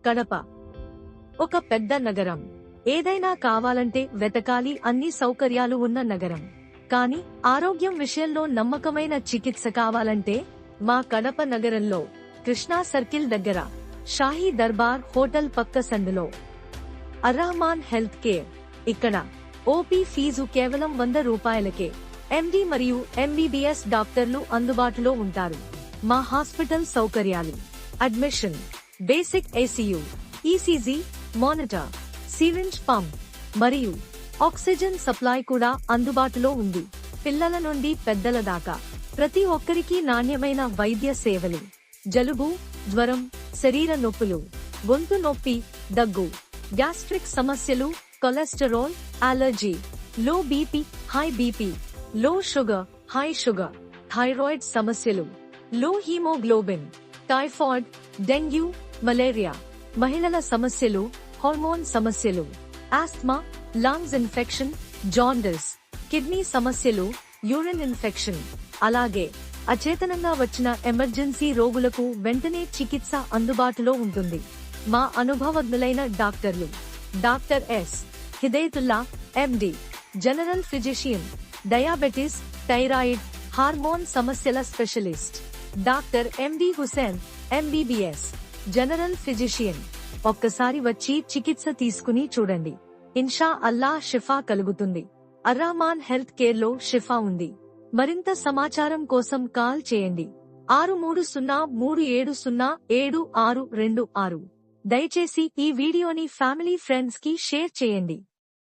కడప ఒక పెద్ద నగరం. ఏదైనా కావాలంటే వెతకాలి, అన్ని సౌకర్యాలు ఉన్న నగరం. కానీ ఆరోగ్యం విషయంలో నమ్మకమైన చికిత్స కావాలంటే మా కడప నగరంలో కృష్ణా సర్కిల్ దగ్గర షాహీ దర్బార్ హోటల్ పక్క సందులో అర్రహమాన్ హెల్త్ కేర్. ఇక్కడ ఓపీ ఫీజు కేవలం 100 రూపాయలకే. ఎండి మరియు ఎంబీబీఎస్ డాక్టర్లు అందుబాటులో ఉంటారు. మా హాస్పిటల్ సౌకర్యాలు: admission, basic ICU, ECG, monitor, syringe pump మరియు ఆక్సిజన్ సప్లై కూడా అందుబాటులో ఉంది. పిల్లల నుండి పెద్దల దాకా ప్రతి ఒక్కరికి నాణ్యమైన వైద్య సేవలు. జలుబు, జ్వరం, శరీర నొప్పులు, గొంతు నొప్పి, దగ్గు, గ్యాస్ట్రిక్ సమస్యలు, cholesterol, allergy, low BP, high BP, లో షుగర్, హై షుగర్, థైరాయిడ్ సమస్యలు, లో హీమోగ్లోబిన్, టైఫాయిడ్, డెంగ్యూ, మలేరియా, మహిళల సమస్యలు, హార్మోన్ సమస్యలు, asthma, lungs infection, jaundice, kidney సమస్యలు, యూరిన్ ఇన్ఫెక్షన్, అలాగే అచేతనంగా వచ్చిన ఎమర్జెన్సీ రోగులకు వెంటనే చికిత్స అందుబాటులో ఉంటుంది. మా అనుభవజ్ఞులైన డాక్టర్లు: doctor S Hidayatullah, MD, general physician, diabetes, thyroid, hormone సమస్యల specialist. Doctor MD Hussain, MBBS, general physician. ఒక్కసారి వచ్చి చికిత్స తీసుకుని చూడండి. ఇన్షా అల్లా షిఫా కలుగుతుంది. అర్రహమాన్ హెల్త్ కేర్ లో షిఫా ఉంది. మరింత సమాచారం కోసం కాల్ చేయండి 6303707626. దయచేసి ఈ వీడియోని ఫ్యామిలీ ఫ్రెండ్స్ కి షేర్ చేయండి.